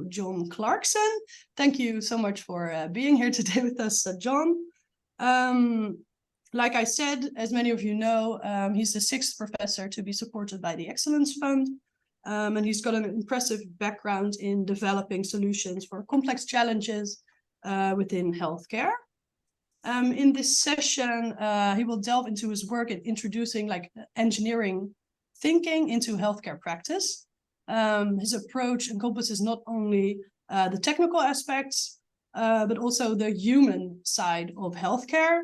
John Clarkson. Thank you so much for being here today with us, John. Like I said, as many of you know, he's the 6th professor to be supported by the Excellence Fund. And he's got an impressive background in developing solutions for complex challenges within healthcare. In this session, he will delve into his work in introducing engineering thinking into healthcare practice. His approach encompasses not only the technical aspects, but also the human side of healthcare.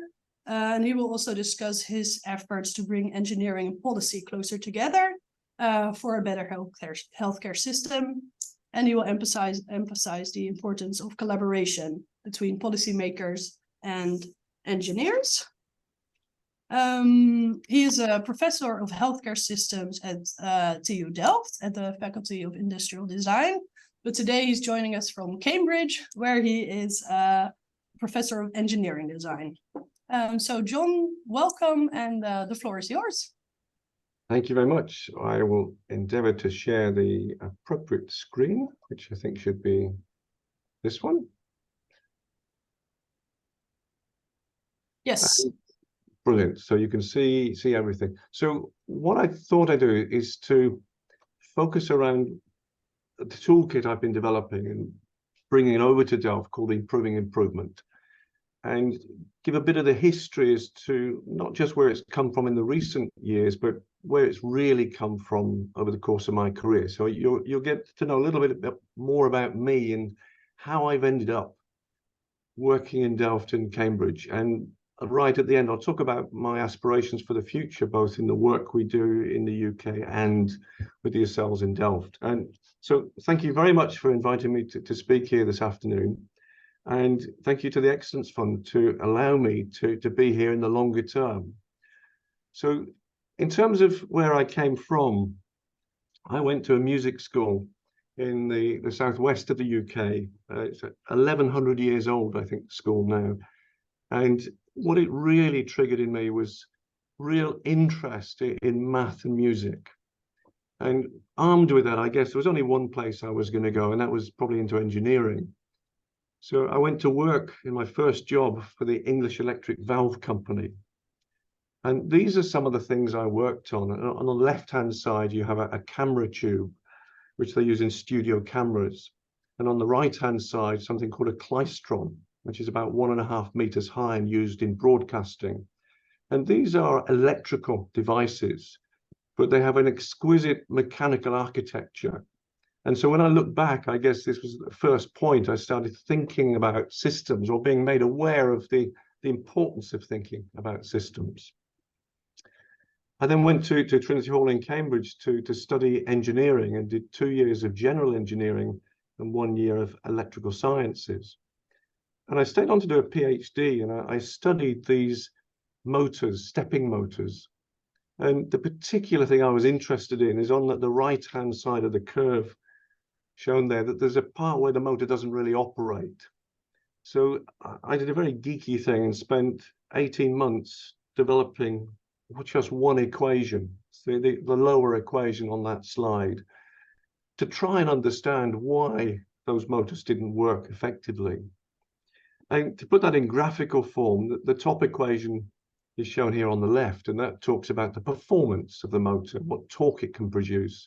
And he will also discuss his efforts to bring engineering and policy closer together for a better healthcare system. And he will emphasize the importance of collaboration between policymakers and engineers. He is a professor of healthcare systems at TU Delft at the Faculty of Industrial Design. But today he's joining us from Cambridge, where he is a professor of engineering design. So John, welcome, and the floor is yours. Thank you very much. I will endeavor to share the appropriate screen, which I think should be this one. Yes. Brilliant. So you can see everything. So what I thought I'd do is to focus around the toolkit I've been developing and bringing it over to Delft, called Improving Improvement, and give a bit of the history as to not just where it's come from in the recent years, but where it's really come from over the course of my career. So you'll get to know a little bit more about me and how I've ended up working in Delft and Cambridge. And right at the end, I'll talk about my aspirations for the future, both in the work we do in the UK and with yourselves in Delft. And so thank you very much for inviting me to speak here this afternoon. And thank you to the Excellence Fund to allow me to be here in the longer term. So in terms of where I came from, I went to a music school in the southwest of the UK. It's 1,100 years old, I think, school now. And what it really triggered in me was real interest in math and music. And armed with that, I guess there was only one place I was going to go, and that was probably into engineering. So I went to work in my first job for the English Electric Valve Company. And these are some of the things I worked on. On the left-hand side, you have a camera tube, which they use in studio cameras. And on the right-hand side, something called a klystron, which is about 1.5 meters high and used in broadcasting. And these are electrical devices, but they have an exquisite mechanical architecture. And so when I look back, I guess this was the first point I started thinking about systems, or being made aware of the importance of thinking about systems. I then went to Trinity Hall in Cambridge to study engineering, and did 2 years of general engineering and 1 year of electrical sciences. And I stayed on to do a PhD, and I studied these motors, stepping motors. And the particular thing I was interested in is on the right-hand side of the curve shown there, that there's a part where the motor doesn't really operate. So I did a very geeky thing and spent 18 months developing just one equation, so the lower equation on that slide, to try and understand why those motors didn't work effectively. And to put that in graphical form, the top equation is shown here on the left, and that talks about the performance of the motor, what torque it can produce.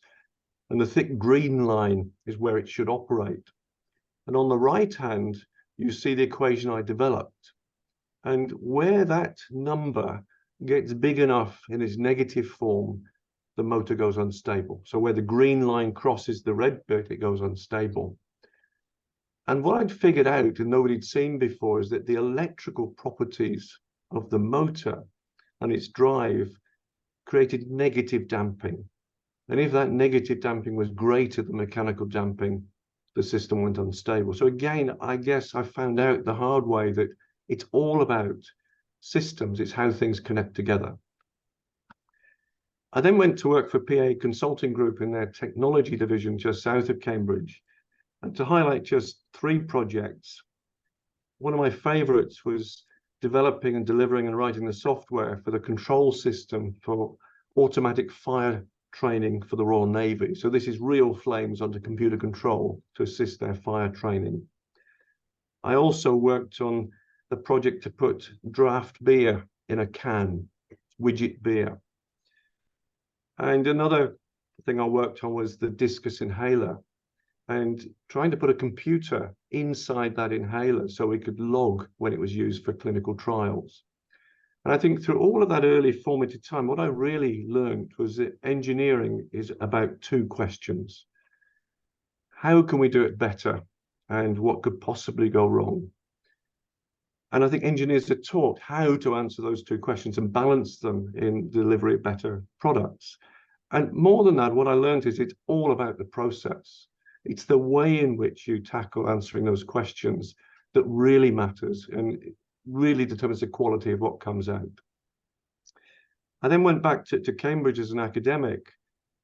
And the thick green line is where it should operate. And on the right hand, you see the equation I developed. And where that number gets big enough in its negative form, the motor goes unstable. So where the green line crosses the red bit, it goes unstable. And what I'd figured out, and nobody'd seen before, is that the electrical properties of the motor and its drive created negative damping. And if that negative damping was greater than mechanical damping, the system went unstable. So again, I guess I found out the hard way that it's all about systems. It's how things connect together. I then went to work for PA Consulting Group in their technology division just south of Cambridge. And to highlight just 3 projects, one of my favorites was developing and delivering and writing the software for the control system for automatic fire training for the Royal Navy. So this is real flames under computer control to assist their fire training. I also worked on the project to put draft beer in a can, widget beer. And another thing I worked on was the discus inhaler, and trying to put a computer inside that inhaler so we could log when it was used for clinical trials. And I think through all of that early formative time, what I really learned was that engineering is about two questions. How can we do it better? And what could possibly go wrong? And I think engineers are taught how to answer those two questions and balance them in delivery of better products. And more than that, what I learned is it's all about the process. It's the way in which you tackle answering those questions that really matters and really determines the quality of what comes out. I then went back to Cambridge as an academic,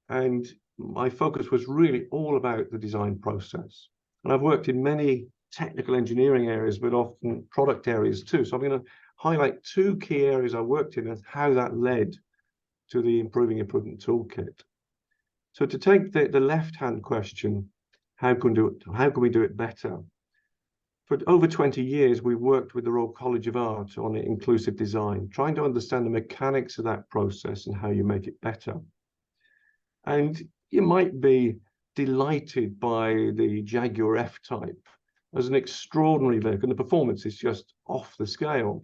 and my focus was really all about the design process. And I've worked in many technical engineering areas, but often product areas too. So I'm going to highlight two key areas I worked in and how that led to the Improving Improvement Toolkit. So to take the left-hand question, how can we do it better? For over 20 years, we've worked with the Royal College of Art on inclusive design, trying to understand the mechanics of that process and how you make it better. And you might be delighted by the Jaguar F-Type as an extraordinary vehicle, and the performance is just off the scale.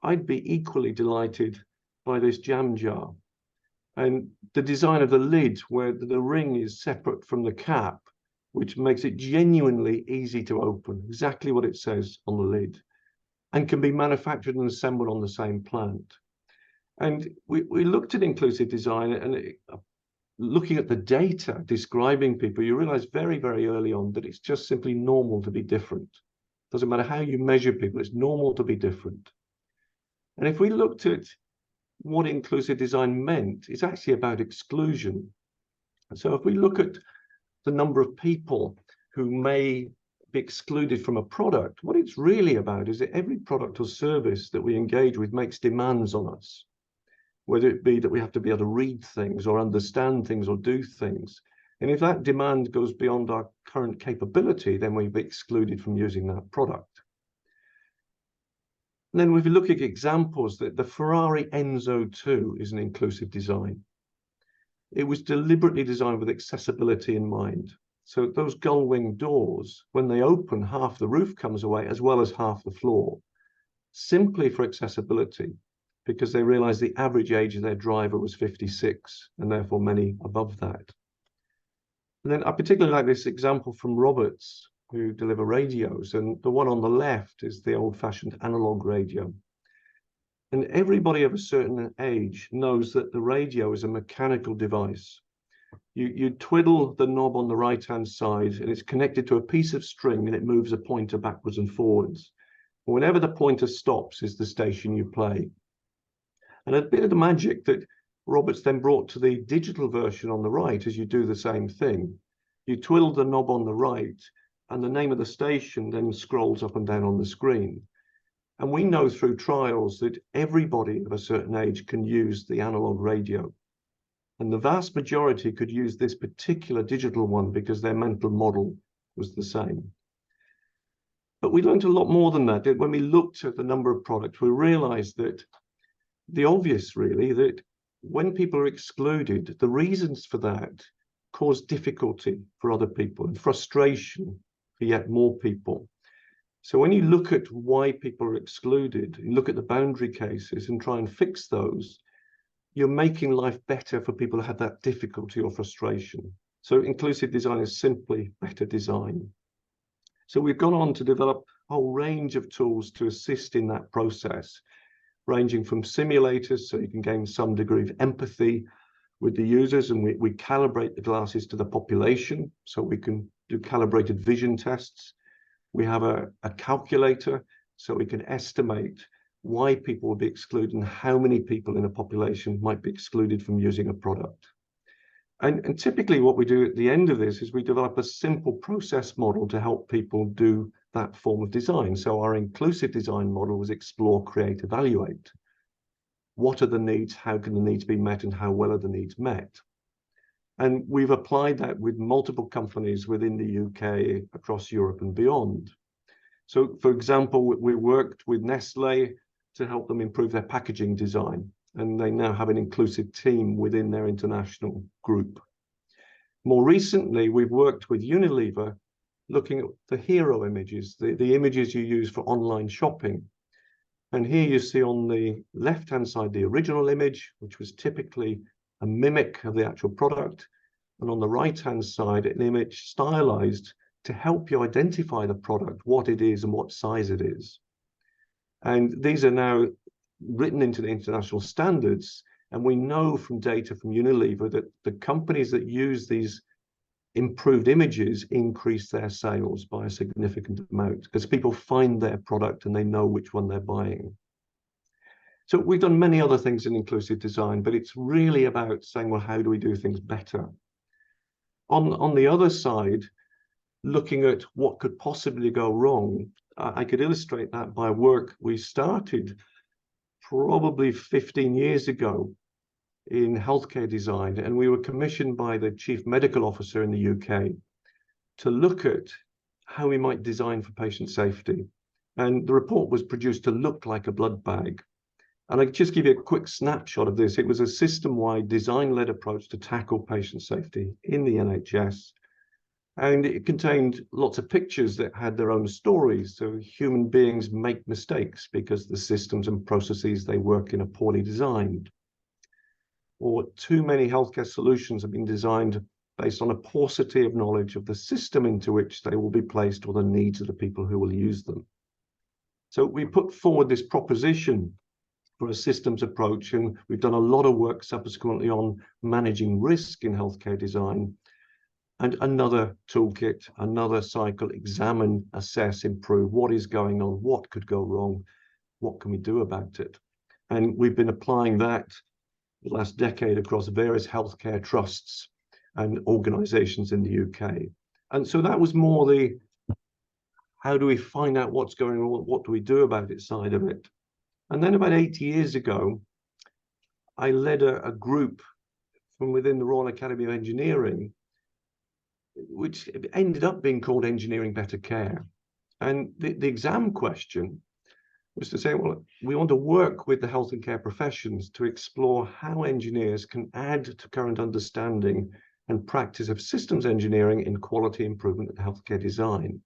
I'd be equally delighted by this jam jar and the design of the lid, where the ring is separate from the cap, which makes it genuinely easy to open, exactly what it says on the lid, and can be manufactured and assembled on the same plant. And we looked at inclusive design, and looking at the data describing people, you realize very, very early on that it's just simply normal to be different. Doesn't matter how you measure people, it's normal to be different. And if we looked at what inclusive design meant, it's actually about exclusion. And so if we look at the number of people who may be excluded from a product, what it's really about is that every product or service that we engage with makes demands on us, whether it be that we have to be able to read things or understand things or do things. And if that demand goes beyond our current capability, then we'll be excluded from using that product. And then if we look at examples, that the Ferrari Enzo 2 is an inclusive design. It was deliberately designed with accessibility in mind. So those gull wing doors, when they open, half the roof comes away as well as half the floor, simply for accessibility, because they realized the average age of their driver was 56, and therefore many above that. And then I particularly like this example from Roberts, who deliver radios, and the one on the left is the old-fashioned analog radio. And everybody of a certain age knows that the radio is a mechanical device. You twiddle the knob on the right-hand side, and it's connected to a piece of string, and it moves a pointer backwards and forwards. Whenever the pointer stops is the station you play. And a bit of the magic that Roberts then brought to the digital version on the right is you do the same thing. You twiddle the knob on the right, and the name of the station then scrolls up and down on the screen. And we know through trials that everybody of a certain age can use the analog radio. And the vast majority could use this particular digital one because their mental model was the same. But we learned a lot more than that. When we looked at the number of products, we realized that the obvious, really, that when people are excluded, the reasons for that cause difficulty for other people and frustration for yet more people. So when you look at why people are excluded, you look at the boundary cases and try and fix those, you're making life better for people who have that difficulty or frustration. So inclusive design is simply better design. So we've gone on to develop a whole range of tools to assist in that process, ranging from simulators, so you can gain some degree of empathy with the users, and we calibrate the glasses to the population, so we can do calibrated vision tests. We have a calculator, so we can estimate why people will be excluded and how many people in a population might be excluded from using a product. And typically what we do at the end of this is we develop a simple process model to help people do that form of design. So our inclusive design model was explore, create, evaluate. What are the needs? How can the needs be met? And how well are the needs met? And we've applied that with multiple companies within the UK, across Europe and beyond. So, for example, we worked with Nestlé to help them improve their packaging design, and they now have an inclusive team within their international group. More recently, we've worked with Unilever, looking at the hero images, the images you use for online shopping. And here you see on the left-hand side the original image, which was typically a mimic of the actual product. And on the right-hand side, an image stylized to help you identify the product, what it is and what size it is. And these are now written into the international standards. And we know from data from Unilever that the companies that use these improved images increase their sales by a significant amount, because people find their product and they know which one they're buying. So we've done many other things in inclusive design, but it's really about saying, well, how do we do things better? On the other side, looking at what could possibly go wrong, I could illustrate that by work we started probably 15 years ago in healthcare design, and we were commissioned by the chief medical officer in the UK to look at how we might design for patient safety. And the report was produced to look like a blood bag. And I can just give you a quick snapshot of this. It was a system-wide design-led approach to tackle patient safety in the NHS. And it contained lots of pictures that had their own stories. So human beings make mistakes because the systems and processes they work in are poorly designed. Or too many healthcare solutions have been designed based on a paucity of knowledge of the system into which they will be placed or the needs of the people who will use them. So we put forward this proposition for a systems approach, and we've done a lot of work subsequently on managing risk in healthcare design. And another toolkit, another cycle, examine, assess, improve, what is going on, what could go wrong, what can we do about it? And we've been applying that the last decade across various healthcare trusts and organizations in the UK. And so that was more the, how do we find out what's going on, what do we do about it side of it? And then about 8 years ago, I led a group from within the Royal Academy of Engineering, which ended up being called Engineering Better Care. And the exam question was to say, well, we want to work with the health and care professions to explore how engineers can add to current understanding and practice of systems engineering in quality improvement and healthcare design.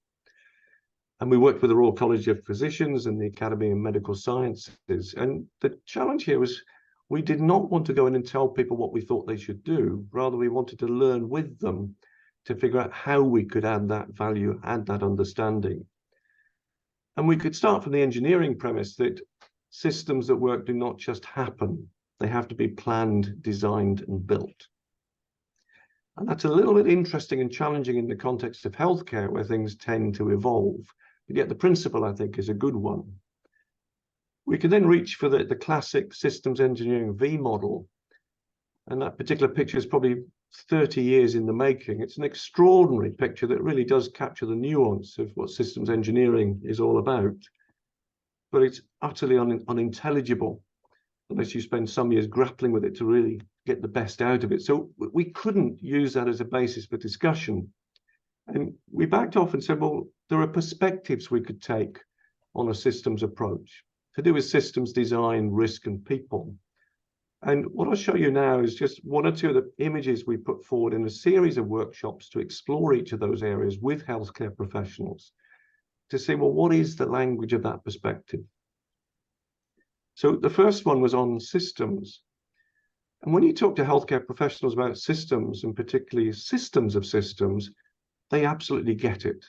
And we worked with the Royal College of Physicians and the Academy of Medical Sciences. And the challenge here was we did not want to go in and tell people what we thought they should do. Rather, we wanted to learn with them to figure out how we could add that value, add that understanding. And we could start from the engineering premise that systems that work do not just happen. They have to be planned, designed, and built. And that's a little bit interesting and challenging in the context of healthcare, where things tend to evolve. But yet the principle, I think, is a good one. We can then reach for the classic systems engineering V model. And that particular picture is probably 30 years in the making. It's an extraordinary picture that really does capture the nuance of what systems engineering is all about. But it's utterly unintelligible unless you spend some years grappling with it to really get the best out of it. So we couldn't use that as a basis for discussion. And we backed off and said, well, there are perspectives we could take on a systems approach to do with systems design, risk, and people. And what I'll show you now is just one or two of the images we put forward in a series of workshops to explore each of those areas with healthcare professionals to say, well, what is the language of that perspective? So the first one was on systems. And when you talk to healthcare professionals about systems, and particularly systems of systems, they absolutely get it.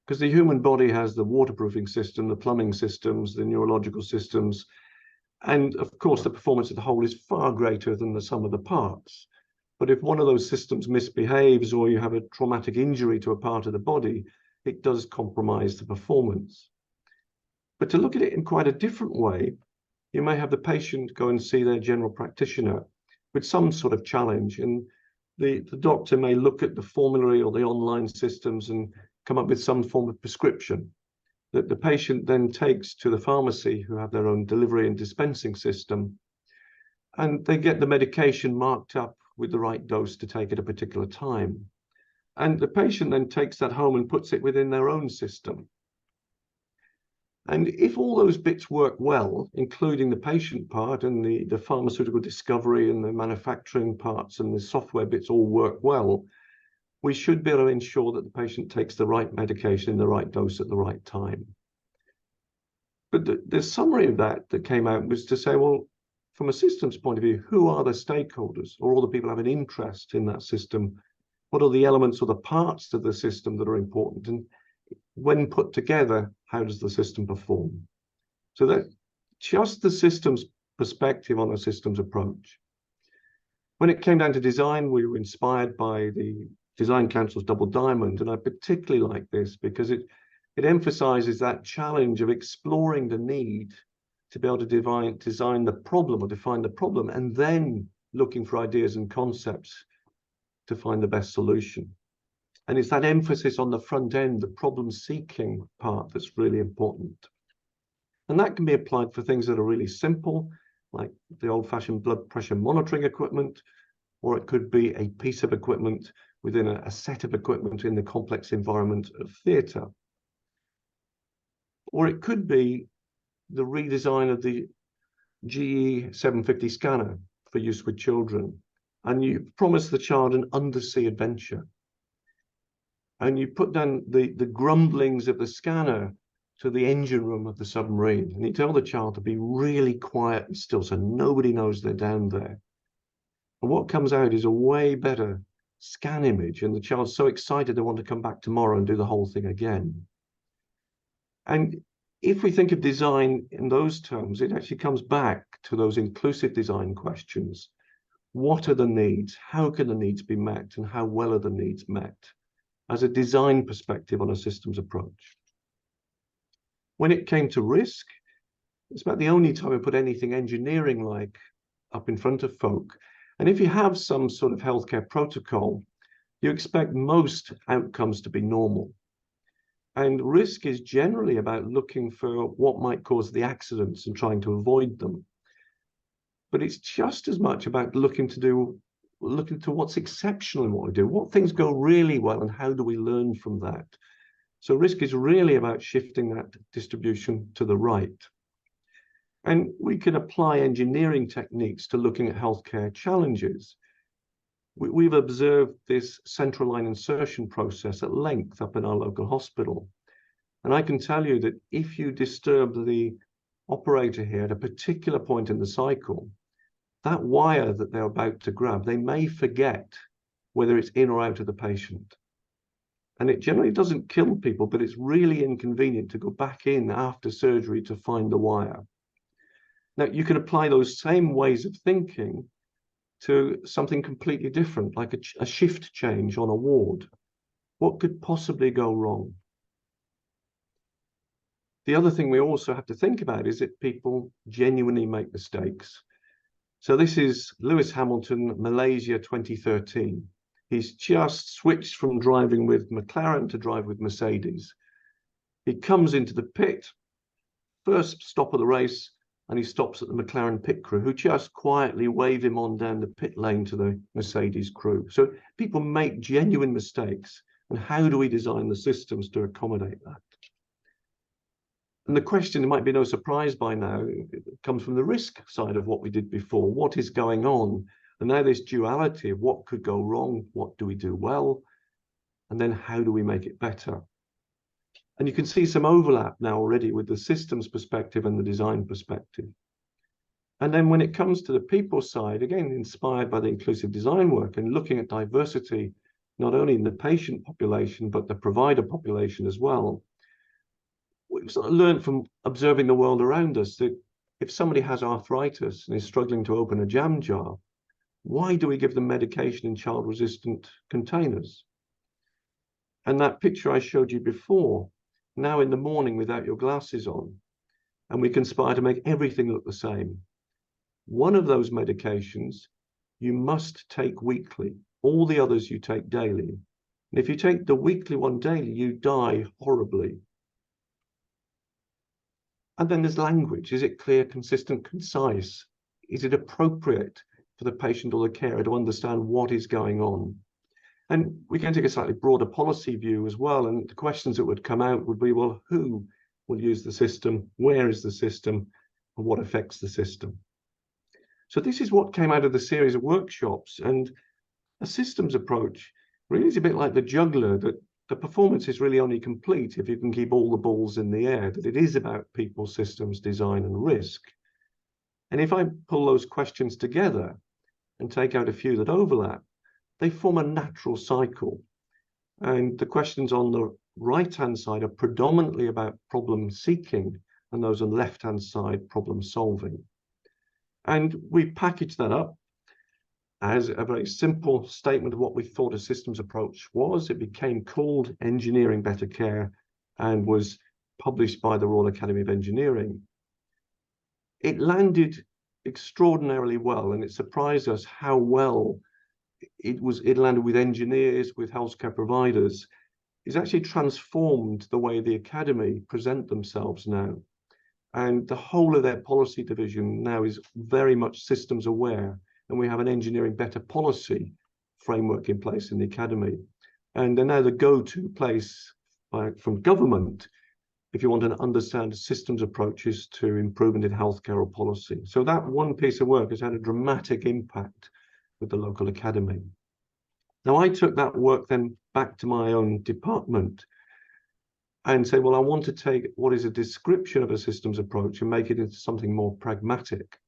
Because the human body has the waterproofing system, the plumbing systems, the neurological systems. And of course, the performance of the whole is far greater than the sum of the parts. But if one of those systems misbehaves or you have a traumatic injury to a part of the body, it does compromise the performance. But to look at it in quite a different way, you may have the patient go and see their general practitioner with some sort of challenge. And the doctor may look at the formulary or the online systems and come up with some form of prescription that the patient then takes to the pharmacy, who have their own delivery and dispensing system. And they get the medication marked up with the right dose to take at a particular time. And the patient then takes that home and puts it within their own system. And if all those bits work well, including the patient part and the pharmaceutical discovery and the manufacturing parts and the software bits all work well, we should be able to ensure that the patient takes the right medication in the right dose at the right time. But the summary of that came out was to say, well, from a systems point of view, who are the stakeholders or all the people who have an interest in that system? What are the elements or the parts of the system that are important? And when put together, how does the system perform? So that just the systems perspective on a systems approach. When it came down to design, we were inspired by the Design Council's Double Diamond, and I particularly like this because it emphasizes that challenge of exploring the need to be able to design the problem or define the problem, and then looking for ideas and concepts to find the best solution. And it's that emphasis on the front end, the problem-seeking part, that's really important. And that can be applied for things that are really simple, like the old-fashioned blood pressure monitoring equipment, or it could be a piece of equipment within a set of equipment in the complex environment of theatre. Or it could be the redesign of the GE 750 scanner for use with children. And you promise the child an undersea adventure. And you put down the grumblings of the scanner to the engine room of the submarine. And you tell the child to be really quiet and still so nobody knows they're down there. And what comes out is a way better scan image. And the child's so excited they want to come back tomorrow and do the whole thing again. And if we think of design in those terms, it actually comes back to those inclusive design questions. What are the needs? How can the needs be met? And how well are the needs met? As a design perspective on a systems approach. When it came to risk, it's about the only time I put anything engineering-like up in front of folk. And if you have some sort of healthcare protocol, you expect most outcomes to be normal. And risk is generally about looking for what might cause the accidents and trying to avoid them. But it's just as much about looking to what's exceptional in what we do, what things go really well, and how do we learn from that. So risk is really about shifting that distribution to the right. And we can apply engineering techniques to looking at healthcare challenges. We've observed this central line insertion process at length up in our local hospital. And I can tell you that if you disturb the operator here at a particular point in the cycle, that wire that they're about to grab, they may forget whether it's in or out of the patient. And it generally doesn't kill people, but it's really inconvenient to go back in after surgery to find the wire. Now, you can apply those same ways of thinking to something completely different, like a shift change on a ward. What could possibly go wrong? The other thing we also have to think about is that people genuinely make mistakes. So this is Lewis Hamilton, Malaysia 2013. He's just switched from driving with McLaren to drive with Mercedes. He comes into the pit, first stop of the race, and he stops at the McLaren pit crew, who just quietly wave him on down the pit lane to the Mercedes crew. So people make genuine mistakes. And how do we design the systems to accommodate that? And the question, it might be no surprise by now, it comes from the risk side of what we did before. What is going on? And now this duality of what could go wrong, what do we do well, and then how do we make it better? And you can see some overlap now already with the systems perspective and the design perspective. And then when it comes to the people side, again, inspired by the inclusive design work and looking at diversity, not only in the patient population, but the provider population as well. We've sort of learned from observing the world around us that if somebody has arthritis and is struggling to open a jam jar, why do we give them medication in child-resistant containers? And that picture I showed you before, now in the morning without your glasses on, and we conspire to make everything look the same. One of those medications you must take weekly. All the others you take daily. And if you take the weekly one daily, you die horribly. And then there's language. Is it clear, consistent, concise? Is it appropriate? for the patient or the carer to understand what is going on. And we can take a slightly broader policy view as well. And the questions that would come out would be, well, who will use the system? Where is the system? And what affects the system? So this is what came out of the series of workshops. And a systems approach really is a bit like the juggler, that the performance is really only complete if you can keep all the balls in the air, that it is about people, systems, design, and risk. And if I pull those questions together and take out a few that overlap, they form a natural cycle. And the questions on the right-hand side are predominantly about problem seeking, and those on the left-hand side, problem solving. And we packaged that up as a very simple statement of what we thought a systems approach was. It became called Engineering Better Care and was published by the Royal Academy of Engineering. It landed extraordinarily well, and it surprised us how well it landed with engineers, with healthcare providers. It's actually transformed the way the Academy present themselves now. And the whole of their policy division now is very much systems aware. And we have an engineering better policy framework in place in the Academy. And they're now the go-to place from government if you want to understand systems approaches to improvement in healthcare or policy. So that one piece of work has had a dramatic impact with the local academy. Now, I took that work then back to my own department and say, well, I want to take what is a description of a systems approach and make it into something more pragmatic.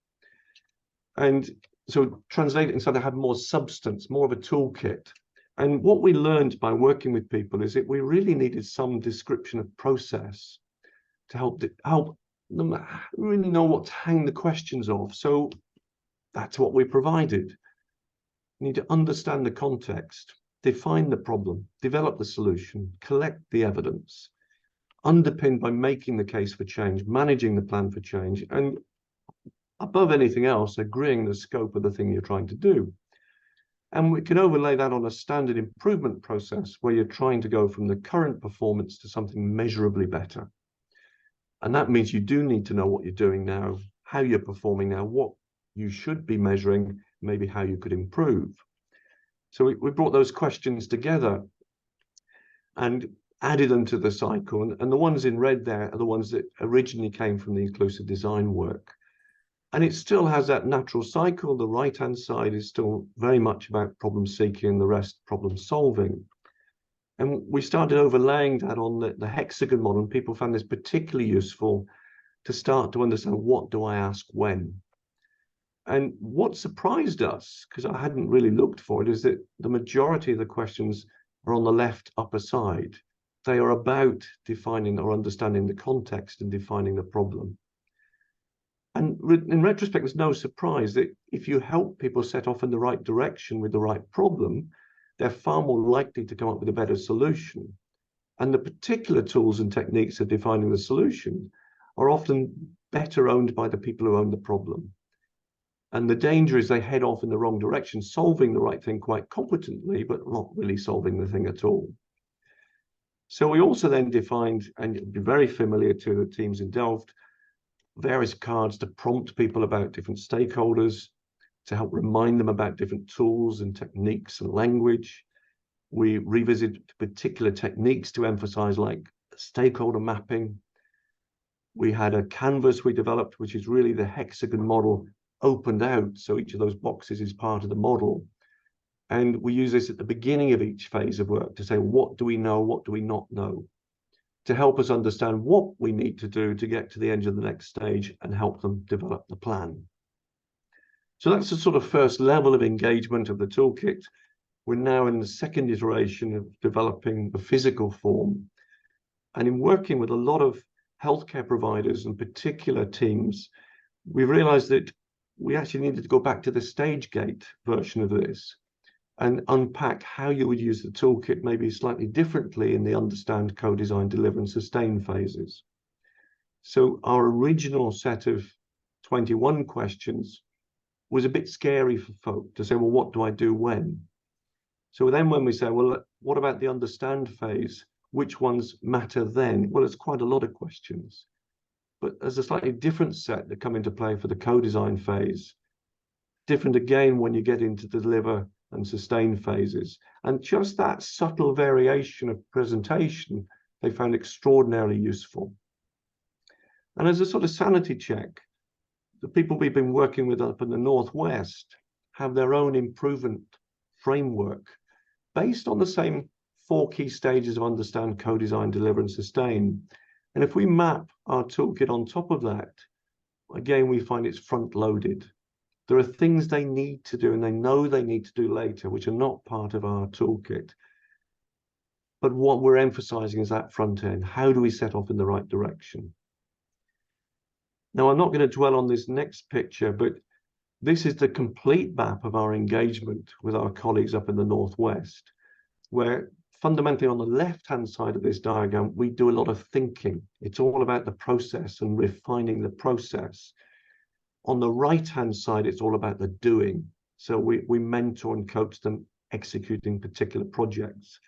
And so translate it and sort of have more substance, more of a toolkit. And what we learned by working with people is that we really needed some description of process to help them really know what to hang the questions of. So that's what we provided. You need to understand the context, define the problem, develop the solution, collect the evidence, underpinned by making the case for change, managing the plan for change, and above anything else, agreeing the scope of the thing you're trying to do. And we can overlay that on a standard improvement process where you're trying to go from the current performance to something measurably better. And that means you do need to know what you're doing now, how you're performing now, what you should be measuring, maybe how you could improve. So we brought those questions together and added them to the cycle. And the ones in red there are the ones that originally came from the inclusive design work. And it still has that natural cycle. The right-hand side is still very much about problem seeking, the rest problem solving. And we started overlaying that on the hexagon model, and people found this particularly useful to start to understand, what do I ask when? And what surprised us, because I hadn't really looked for it, is that the majority of the questions are on the left upper side. They are about defining or understanding the context and defining the problem. And in retrospect, there's no surprise that if you help people set off in the right direction with the right problem, they're far more likely to come up with a better solution. And the particular tools and techniques of defining the solution are often better owned by the people who own the problem. And the danger is they head off in the wrong direction, solving the right thing quite competently, but not really solving the thing at all. So we also then defined, and you'll be very familiar to the teams in Delft, various cards to prompt people about different stakeholders, to help remind them about different tools and techniques and language. We revisit particular techniques to emphasize, like stakeholder mapping. We had a canvas we developed, which is really the hexagon model opened out. So each of those boxes is part of the model. And we use this at the beginning of each phase of work to say, what do we know? What do we not know? To help us understand what we need to do to get to the end of the next stage and help them develop the plan. So that's the sort of first level of engagement of the toolkit. We're now in the second iteration of developing the physical form. And in working with a lot of healthcare providers and particular teams, we realized that we actually needed to go back to the stage gate version of this and unpack how you would use the toolkit maybe slightly differently in the understand, co-design, deliver, and sustain phases. So our original set of 21 questions was a bit scary for folk to say, well, what do I do when? So then when we say, well, what about the understand phase? Which ones matter then? Well, it's quite a lot of questions. But there's a slightly different set that come into play for the co-design phase. different again when you get into the deliver and sustain phases. And just that subtle variation of presentation, they found extraordinarily useful. And as a sort of sanity check, the people we've been working with up in the Northwest have their own improvement framework based on the same 4 key stages of understand, co-design, deliver, and sustain. And if we map our toolkit on top of that, again, we find it's front-loaded. There are things they need to do and they know they need to do later, which are not part of our toolkit. But what we're emphasizing is that front end. How do we set off in the right direction? Now, I'm not going to dwell on this next picture, but this is the complete map of our engagement with our colleagues up in the Northwest, where fundamentally on the left-hand side of this diagram, we do a lot of thinking. It's all about the process and refining the process. On the right-hand side, it's all about the doing. So we mentor and coach them executing particular projects.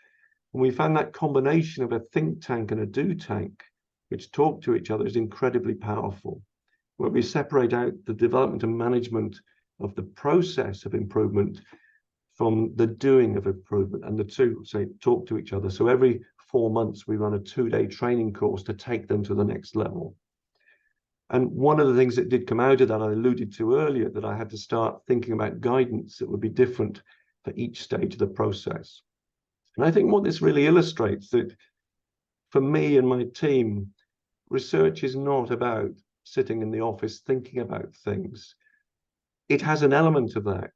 And we found that combination of a think tank and a do tank, which talk to each other, is incredibly powerful, where we separate out the development and management of the process of improvement from the doing of improvement, and the two talk to each other. So every 4 months, we run a 2-day training course to take them to the next level. And one of the things that did come out of that, I alluded to earlier, that I had to start thinking about guidance that would be different for each stage of the process. And I think what this really illustrates that for me and my team, research is not about sitting in the office thinking about things. It has an element of that,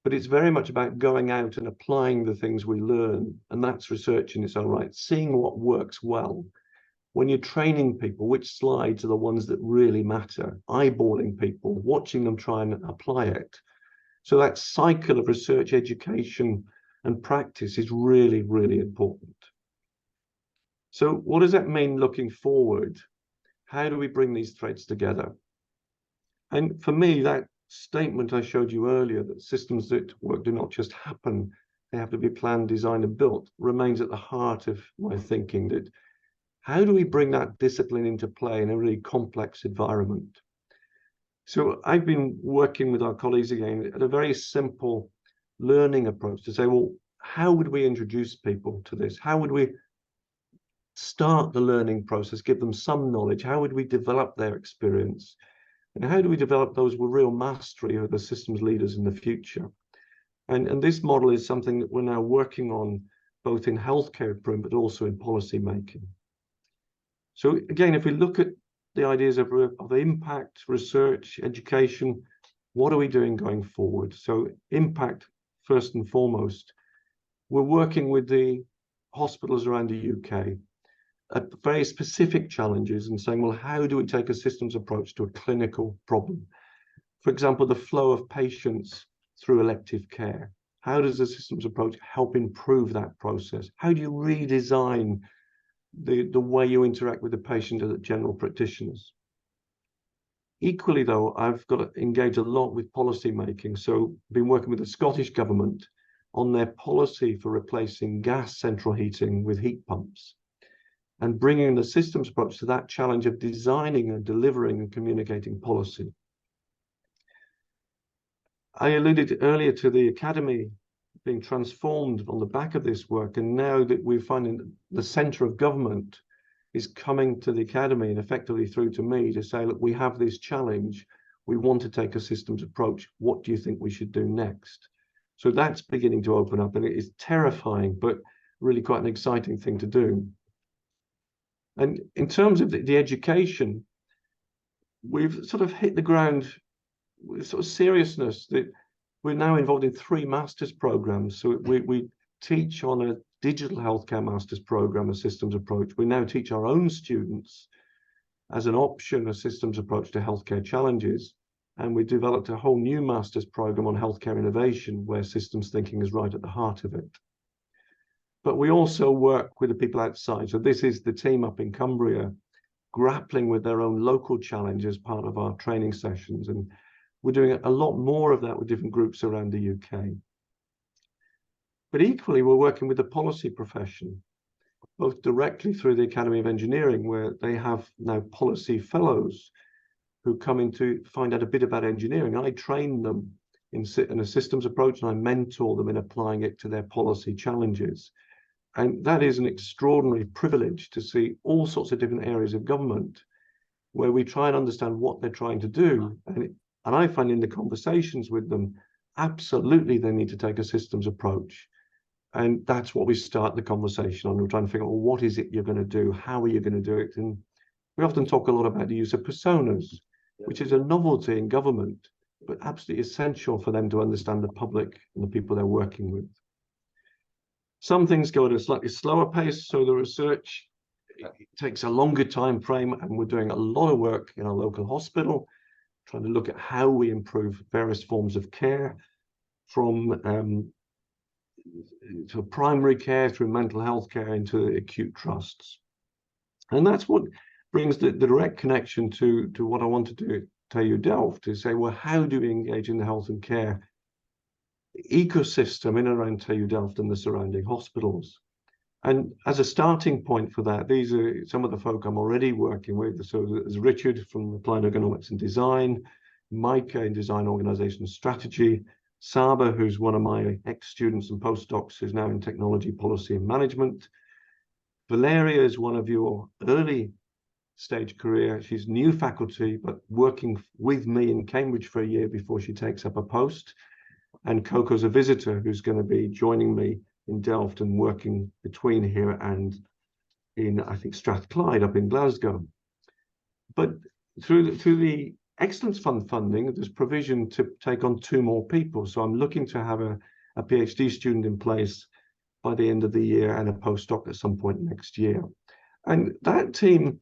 but it's very much about going out and applying the things we learn. And that's research in its own right, seeing what works well. When you're training people, which slides are the ones that really matter, eyeballing people, watching them try and apply it. So that cycle of research, education, and practice is really, really important. So what does that mean looking forward? How do we bring these threads together? And for me, that statement I showed you earlier, that systems that work do not just happen, they have to be planned, designed, and built, remains at the heart of my thinking. That how do we bring that discipline into play in a really complex environment? So I've been working with our colleagues again at a very simple learning approach to say, well, how would we introduce people to this? How would we start the learning process, give them some knowledge? How would we develop their experience? And how do we develop those with real mastery of the systems leaders in the future? And this model is something that we're now working on both in healthcare improvement, but also in policy making. So again, if we look at the ideas of impact, research, education, what are we doing going forward? So impact, first and foremost, we're working with the hospitals around the UK at very specific challenges and saying, well, how do we take a systems approach to a clinical problem? For example, the flow of patients through elective care. How does the systems approach help improve that process? How do you redesign the way you interact with the patient and the general practitioners? Equally, though, I've got to engage a lot with policy making. So I've been working with the Scottish government on their policy for replacing gas central heating with heat pumps and bringing the systems approach to that challenge of designing and delivering and communicating policy. I alluded earlier to the academy being transformed on the back of this work, and now that we're finding the centre of government is coming to the academy and effectively through to me to say, look, we have this challenge, we want to take a systems approach, what do you think we should do next? So that's beginning to open up, and it is terrifying, but really quite an exciting thing to do. And in terms of the education, we've sort of hit the ground with sort of seriousness that we're now involved in 3 master's programs. So we teach on a digital healthcare master's program, a systems approach. We now teach our own students as an option, a systems approach to healthcare challenges. And we developed a whole new master's program on healthcare innovation, where systems thinking is right at the heart of it. But we also work with the people outside. So this is the team up in Cumbria grappling with their own local challenges, part of our training sessions. And we're doing a lot more of that with different groups around the UK. But equally, we're working with the policy profession, both directly through the Academy of Engineering, where they have now policy fellows who come in to find out a bit about engineering. I train them in a systems approach, and I mentor them in applying it to their policy challenges. And that is an extraordinary privilege to see all sorts of different areas of government where we try and understand what they're trying to do. And I find in the conversations with them, absolutely they need to take a systems approach. And that's what we start the conversation on. We're trying to figure out, well, what is it you're going to do? How are you going to do it? And we often talk a lot about the use of personas, which is a novelty in government, but absolutely essential for them to understand the public and the people they're working with. Some things go at a slightly slower pace, so the research takes a longer time frame, and we're doing a lot of work in our local hospital, trying to look at how we improve various forms of care, from to primary care through mental health care into acute trusts. And that's what brings the direct connection to what I want to do at TU Delft, to say, well, how do we engage in the health and care ecosystem in and around TU Delft and the surrounding hospitals? And as a starting point for that, these are some of the folk I'm already working with. So there's Richard from Applied Ergonomics and Design, Micah in Design Organization Strategy, Saba, who's one of my ex-students and postdocs, who's now in Technology Policy and Management. Valeria is one of your early stage career. She's new faculty, but working with me in Cambridge for a year before she takes up a post. And Coco's a visitor who's going to be joining me in Delft and working between here and in, I think, Strathclyde up in Glasgow. But through the Excellence Fund funding, there's provision to take on 2 more people. So I'm looking to have a PhD student in place by the end of the year and a postdoc at some point next year. And that team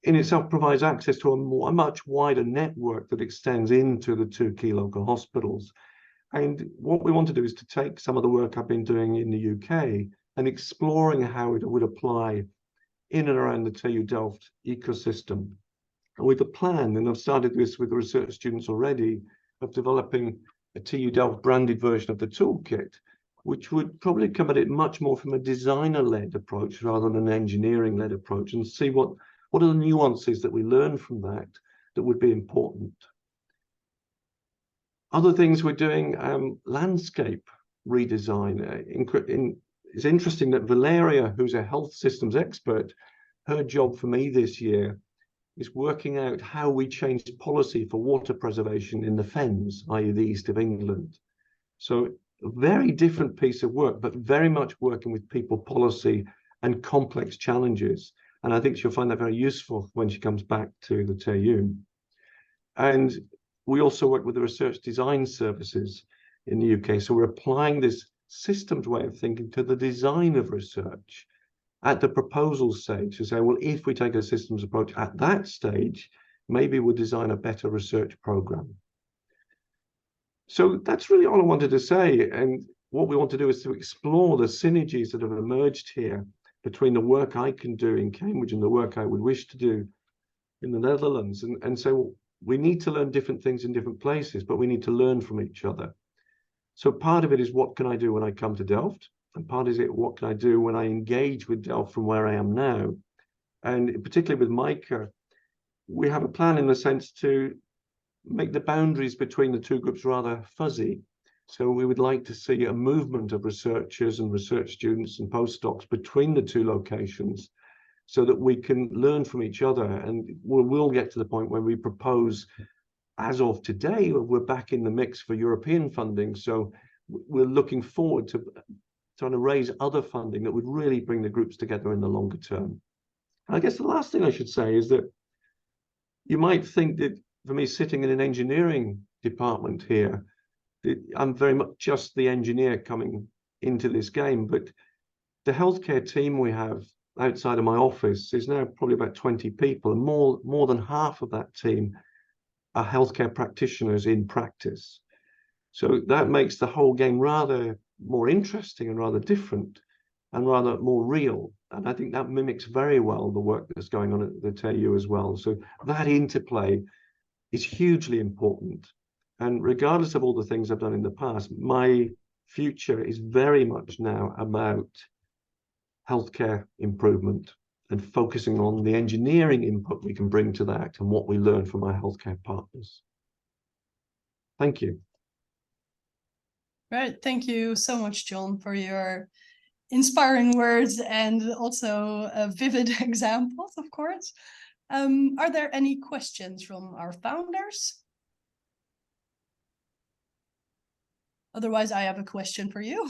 in itself provides access to a much wider network that extends into the 2 key local hospitals. And what we want to do is to take some of the work I've been doing in the UK and exploring how it would apply in and around the TU Delft ecosystem. And with a plan, and I've started this with the research students already, of developing a TU Delft branded version of the toolkit, which would probably come at it much more from a designer-led approach rather than an engineering-led approach, and see what are the nuances that we learn from that would be important. Other things we're doing, landscape redesign. It's interesting that Valeria, who's a health systems expert, her job for me this year is working out how we change policy for water preservation in the Fens, i.e. the east of England. So a very different piece of work, but very much working with people policy and complex challenges. And I think she'll find that very useful when she comes back to the TU. And we also work with the research design services in the UK. So we're applying this systems way of thinking to the design of research at the proposal stage, to say, well, if we take a systems approach at that stage, maybe we'll design a better research program. So that's really all I wanted to say. And what we want to do is to explore the synergies that have emerged here between the work I can do in Cambridge and the work I would wish to do in the Netherlands. And so we need to learn different things in different places, but we need to learn from each other. So part of it is, what can I do when I come to Delft? And part is it, what can I do when I engage with Delft from where I am now? And particularly with Micah, we have a plan in the sense to make the boundaries between the 2 groups rather fuzzy. So we would like to see a movement of researchers and research students and postdocs between the 2 locations, so that we can learn from each other. And we'll get to the point where we propose, as of today, we're back in the mix for European funding. So we're looking forward to trying to raise other funding that would really bring the groups together in the longer term. And I guess the last thing I should say is that you might think that for me sitting in an engineering department here, I'm very much just the engineer coming into this game, but the healthcare team we have outside of my office is now probably about 20 people, and more than half of that team are healthcare practitioners in practice. So that makes the whole game rather more interesting and rather different and rather more real. And I think that mimics very well the work that's going on at the TU as well. So that interplay is hugely important. And regardless of all the things I've done in the past, my future is very much now about healthcare improvement and focusing on the engineering input we can bring to that and what we learn from our healthcare partners. Thank you. Right. Thank you so much, John, for your inspiring words and also vivid examples, of course. Are there any questions from our founders? Otherwise, I have a question for you.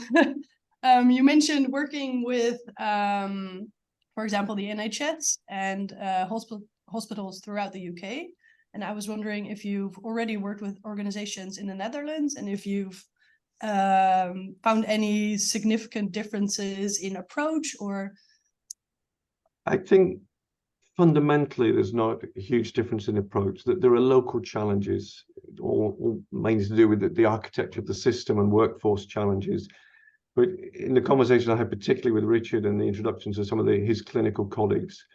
You mentioned working with, for example, the NHS and hospitals throughout the UK. And I was wondering if you've already worked with organizations in the Netherlands and if you've found any significant differences in approach or... I think fundamentally there's not a huge difference in approach, that there are local challenges, all mainly to do with the architecture of the system and workforce challenges. But in the conversation I had, particularly with Richard and the introductions of some of his clinical colleagues,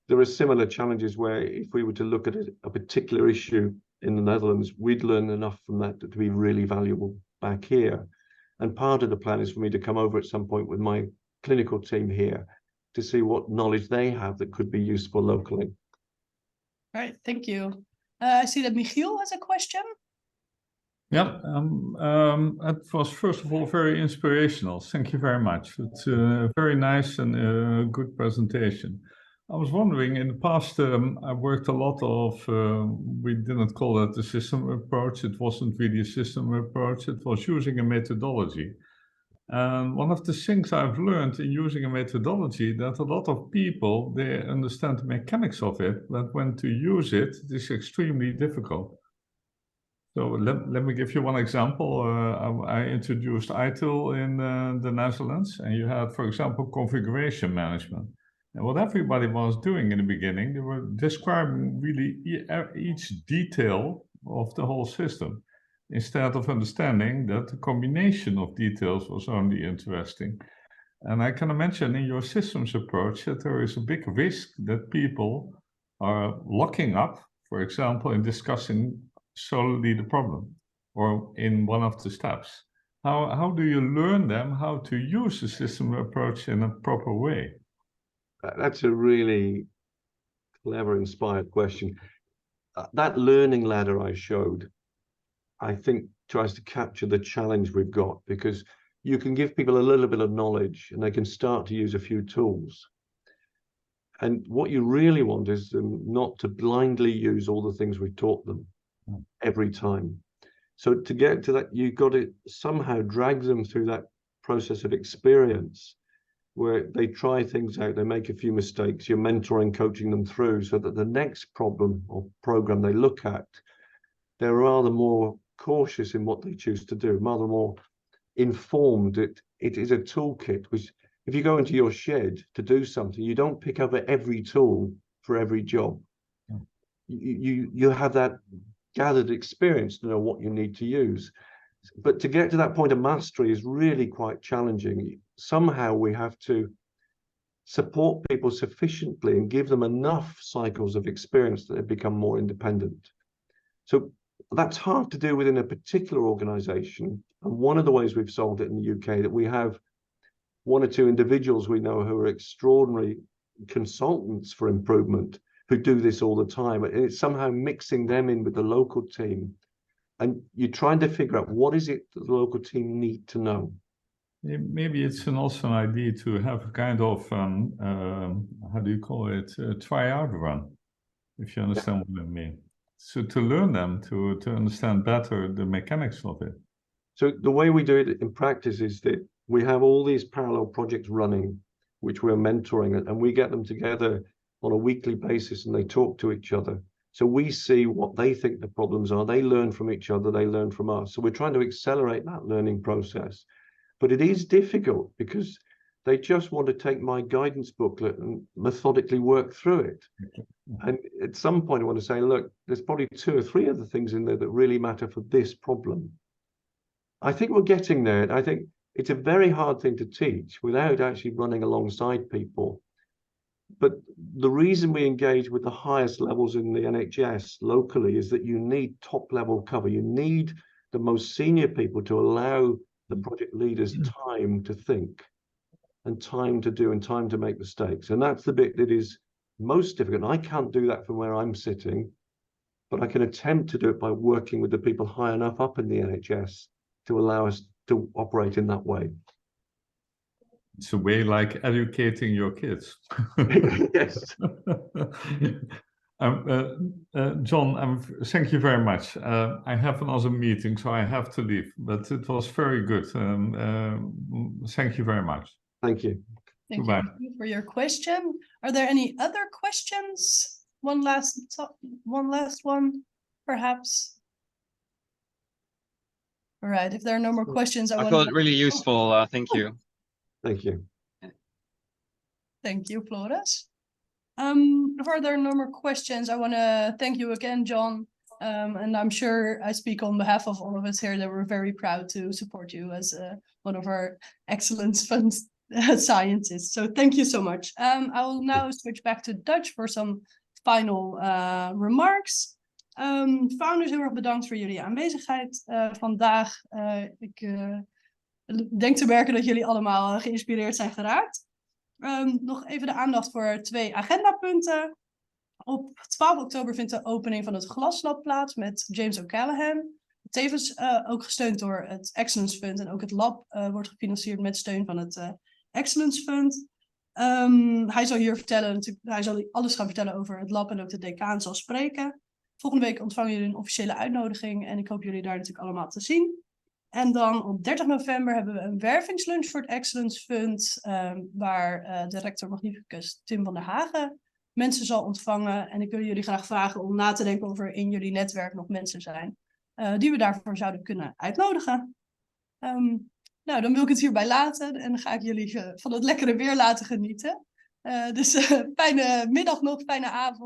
there are similar challenges where if we were to look at a particular issue in the Netherlands, we'd learn enough from that to be really valuable back here. And part of the plan is for me to come over at some point with my clinical team here to see what knowledge they have that could be useful locally. All right, thank you. I see that Michiel has a question. Yeah, it was first of all very inspirational. Thank you very much. It's a very nice and good presentation. I was wondering, in the past, I worked a lot of, we didn't call it a system approach. It wasn't really a system approach. It was using a methodology. And one of the things I've learned in using a methodology that a lot of people, they understand the mechanics of it, but when to use it, it is extremely difficult. So let me give you one example. I introduced ITIL in the Netherlands, and you had, for example, configuration management. And what everybody was doing in the beginning, they were describing really each detail of the whole system, instead of understanding that the combination of details was only interesting. And I can imagine in your systems approach that there is a big risk that people are locking up, for example, in discussing solely the problem or in one of the steps. How do you learn them how to use the system approach in a proper way? That's a really clever, inspired question. That learning ladder I showed, I think tries to capture the challenge we've got, because you can give people a little bit of knowledge and they can start to use a few tools. And what you really want is them not to blindly use all the things we've taught them every time. So to get to that, you've got to somehow drag them through that process of experience where they try things out, they make a few mistakes, you're mentoring, coaching them through so that the next problem or program they look at, they're rather more cautious in what they choose to do, rather more informed. It is a toolkit, which if you go into your shed to do something, you don't pick up every tool for every job. You have that gathered experience to know what you need to use. But to get to that point of mastery is really quite challenging. Somehow we have to support people sufficiently and give them enough cycles of experience that they become more independent. So that's hard to do within a particular organization. And one of the ways we've solved it in the UK, that we have one or two individuals we know who are extraordinary consultants for improvement, who do this all the time. And it's somehow mixing them in with the local team. And you're trying to figure out what is it that the local team need to know. Maybe it's also an idea to have a kind of, how do you call it, a tryout run, if you understand what I mean. So to learn them, to understand better the mechanics of it. So the way we do it in practice is that we have all these parallel projects running, which we're mentoring, and we get them together on a weekly basis and they talk to each other. So we see what they think the problems are. They learn from each other, they learn from us. So we're trying to accelerate that learning process. But it is difficult because they just want to take my guidance booklet and methodically work through it. And at some point I want to say, look, there's probably 2 or 3 other things in there that really matter for this problem. I think we're getting there. And I think it's a very hard thing to teach without actually running alongside people. But the reason we engage with the highest levels in the NHS locally is that you need top level cover. You need the most senior people to allow the project leaders time to think and time to do and time to make mistakes. And that's the bit that is most difficult. I can't do that from where I'm sitting, but I can attempt to do it by working with the people high enough up in the NHS to allow us to operate in that way. It's a way like educating your kids. Yes. John, thank you very much. I have another meeting, so I have to leave, but it was very good. Thank you very much. Thank you. Thank Goodbye. you for your question. Are there any other questions? One last one, perhaps. All right. If there are no more questions, I thought it really useful. Thank you. Thank you. Thank you, Floris. If there are no more questions, I want to thank you again, John. And I'm sure I speak on behalf of all of us here that we're very proud to support you as one of our Excellence Fund scientists. So thank you so much. I will now switch back to Dutch for some final remarks. Founders, heel erg bedankt voor jullie aanwezigheid vandaag. Ik denk te merken dat jullie allemaal geïnspireerd zijn geraakt. Nog even de aandacht voor 2 agendapunten. Op 12 oktober vindt de opening van het Glaslab plaats met James O'Callaghan. Tevens ook gesteund door het Excellence Fund. En ook het lab wordt gefinancierd met steun van het Excellence Fund. Hij zal hier vertellen, hij zal alles gaan vertellen over het lab en ook de decaan zal spreken. Volgende week ontvangen jullie een officiële uitnodiging en ik hoop jullie daar natuurlijk allemaal te zien. En dan op 30 november hebben we een wervingslunch voor het Excellence Fund, waar de rector magnificus Tim van der Hagen mensen zal ontvangen. En ik wil jullie graag vragen om na te denken of er in jullie netwerk nog mensen zijn die we daarvoor zouden kunnen uitnodigen. Nou, dan wil ik het hierbij laten en dan ga ik jullie van het lekkere weer laten genieten. Dus fijne middag nog, fijne avond.